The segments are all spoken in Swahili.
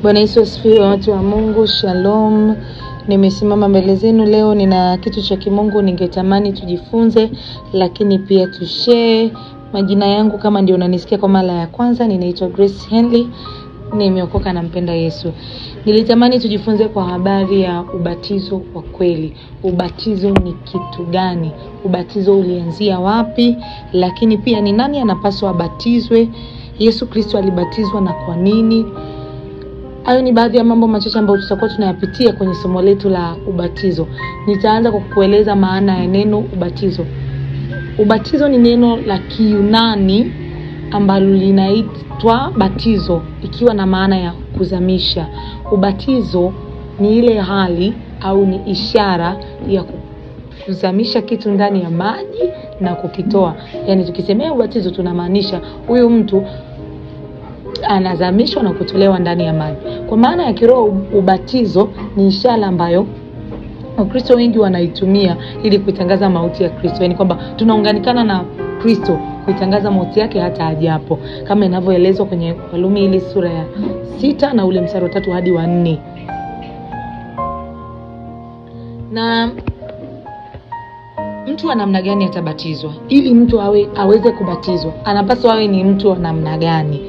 Bwana Yesu asifiwe, watu wa Mungu. Shalom. Nimesimama mbele zenu leo, nina kitu cha kimungu ningetamani tujifunze, lakini pia tushare. Majina yangu kama ndio unanisikia kwa mara ya kwanza, ninaitwa Grace Henley. Nimeokoka na mpenda Yesu. Nilitamani tujifunze kwa habari ya ubatizo wa kweli. Ubatizo ni kitu gani? Ubatizo ulianzia wapi? Lakini pia ni nani anapaswa abatizwe? Yesu Kristo alibatizwa na kwa nini? Hayo ni baadhi ya mambo machache ambayo tutakuwa tunayapitia kwenye somo letu la ubatizo. Nitaanza kwa kueleza maana ya neno ubatizo. Ubatizo ni neno la Kiyunani ambalo linaitwa batizo, ikiwa na maana ya kuzamisha. Ubatizo ni ile hali au ni ishara ya kuzamisha kitu ndani ya maji na kukitoa. Yaani tukisemea ubatizo tunamaanisha huyu mtu anazamishwa na kutolewa ndani ya maji. Kwa maana ya kiroho, ubatizo ni ishara ambayo Wakristo wengi wanaitumia ili kuitangaza mauti ya Kristo. Yaani kwamba tunaunganikana na Kristo kuitangaza mauti yake hata ajapo, kama inavyoelezwa kwenye Warumi ile sura ya 6 na ule mstari wa 3 hadi wa 4. Na mtu wa namna gani atabatizwa? Ili mtu aweze kubatizwa, anapaswa awe ni mtu wa namna gani?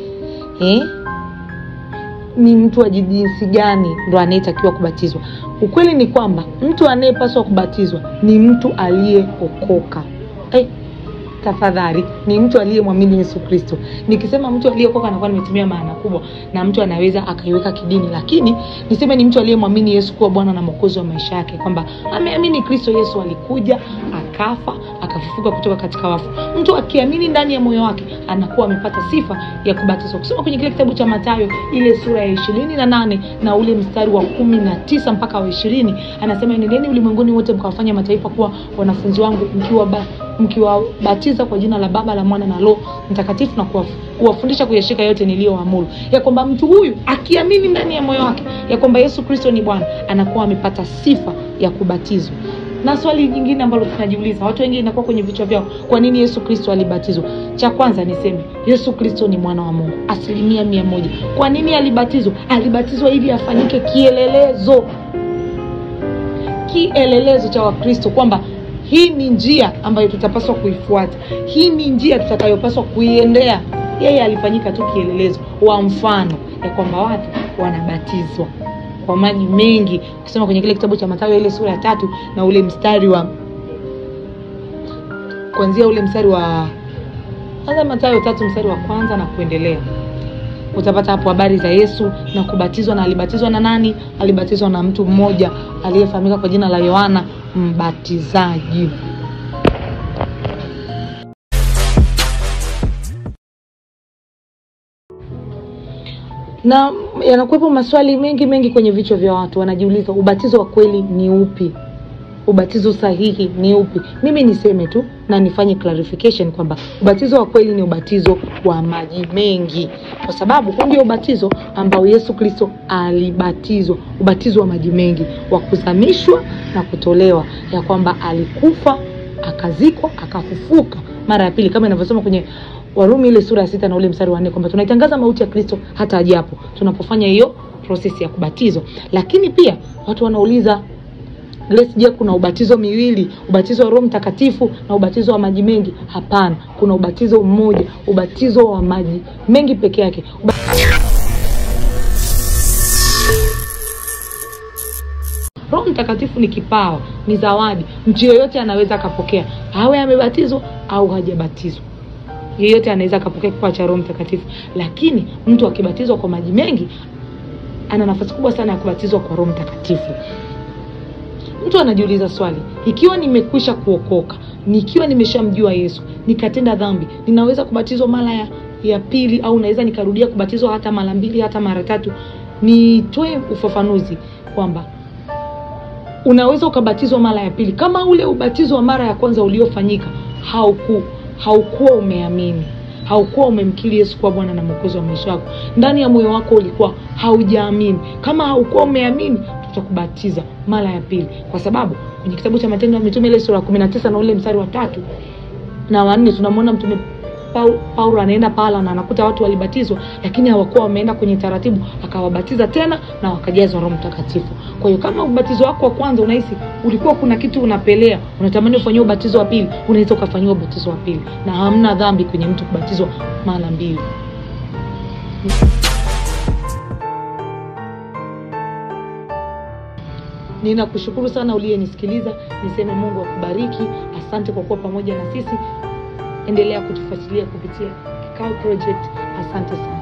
Ni mtu wa jinsi gani ndo anayetakiwa kubatizwa? Ukweli ni kwamba mtu anayepaswa kubatizwa ni mtu aliyeokoka. Tafadhali, ni mtu aliyemwamini Yesu Kristo. Nikisema mtu aliyeokoka anakuwa nimetumia maana kubwa, na mtu anaweza akaiweka kidini, lakini niseme ni mtu aliyemwamini Yesu kuwa Bwana na Mwokozi wa maisha yake, kwamba ameamini Kristo Yesu alikuja, akafa, akafufuka kutoka katika wafu. Mtu akiamini ndani ya moyo wake anakuwa amepata sifa ya kubatizwa. Kusoma kwenye kile kitabu cha Mathayo ile sura ya 28 na ule mstari wa 19 mpaka wa 20, anasema nendeni ulimwenguni wote mkawafanye mataifa kuwa wanafunzi wangu, mkiwabatiza kwa jina la Baba, la Mwana na Roho Mtakatifu, na kuwafundisha kuyashika yote niliyoamuru. Ya kwamba mtu huyu akiamini ndani ya moyo wake ya kwamba Yesu Kristo ni Bwana, anakuwa amepata sifa ya kubatizwa. Na swali jingine ambalo tunajiuliza, watu wengi inakuwa kwenye vichwa vyao, kwa nini Yesu Kristo alibatizwa? Cha kwanza niseme, Yesu Kristo ni mwana wa Mungu 100%. Kwa nini alibatizwa? Alibatizwa ili afanyike kielelezo cha Wakristo, kwamba hii ni njia ambayo tutapaswa kuifuata. Hii ni njia tutakayopaswa kuiendea. Yeye alifanyika tu kielelezo wa mfano ya kwamba watu wanabatizwa kwa maji mengi. Kusema kwenye kile kitabu cha Mathayo ile sura ya 3 na ule mstari wa kuanzia ule mstari wa Mathayo 3 mstari wa 1 na kuendelea, utapata hapo habari za Yesu na kubatizwa. Na alibatizwa na nani? Alibatizwa na mtu mmoja aliyefahamika kwa jina la Yohana Mbatizaji. Na yanakuwepo maswali mengi kwenye vichwa vya watu. Wanajiuliza, ubatizo wa kweli ni upi? Ubatizo sahihi ni upi? Mimi niseme tu na nifanye clarification kwamba ubatizo wa kweli ni ubatizo wa maji mengi, kwa sababu kwa ndio ubatizo ambao Yesu Kristo alibatizwa, ubatizo wa maji mengi wa kuzamishwa na kutolewa, ya kwamba alikufa, akazikwa, akafufuka mara ya pili, kama inavyosema kwenye Warumi ile sura ya 6 na ule mstari wa 4, kwamba tunaitangaza mauti ya Kristo hata ajapo tunapofanya hiyo process ya kubatizwa. Lakini pia watu wanauliza, Grace, je, kuna ubatizo miwili, ubatizo wa Roho Mtakatifu na ubatizo wa maji mengi? Hapana, kuna ubatizo mmoja, ubatizo wa maji mengi peke yake. Roho Mtakatifu ni kipawa, ni zawadi. Mtu yeyote anaweza akapokea, awe amebatizwa au hajabatizwa. Yeyote anaweza akapokea kipawa cha Roho Mtakatifu. Lakini mtu akibatizwa kwa maji mengi ana nafasi kubwa sana ya kubatizwa kwa Roho Mtakatifu. Mtu anajiuliza swali, ikiwa nimekwisha kuokoka, nikiwa nimeshamjua Yesu, nikatenda dhambi, ninaweza kubatizwa mara ya pili, au naweza nikarudia kubatizwa hata mara 2 hata mara 3? Nitoe ufafanuzi kwamba unaweza ukabatizwa mara ya pili kama ule ubatizo wa mara ya kwanza uliofanyika haukuwa umeamini, haukuwa umemkiri Yesu kuwa Bwana na Mwokozi wa maisha yako. Ndani ya moyo wako ulikuwa haujaamini. Kama haukuwa umeamini, tutakubatiza mara ya pili, kwa sababu kwenye kitabu cha Matendo ya Mitume ile sura ya 19 na ule mstari wa 3 na wa 4 tunamwona mtume Paulo anaenda pala na anakuta watu walibatizwa lakini hawakuwa wameenda kwenye taratibu, akawabatiza tena na wakajazwa Roho Mtakatifu. Kwa hiyo kama ubatizo wako wa kwanza unahisi ulikuwa kuna kitu unapelea, unatamani ufanywe ubatizo wa pili, unaweza ukafanywa ubatizo wa pili, na hamna dhambi kwenye mtu kubatizwa mara mbili. Ninakushukuru sana uliyenisikiliza. Niseme Mungu akubariki. Asante kwa kuwa pamoja na sisi. Endelea kutufuatilia kupitia Kikao Project. Asante sana.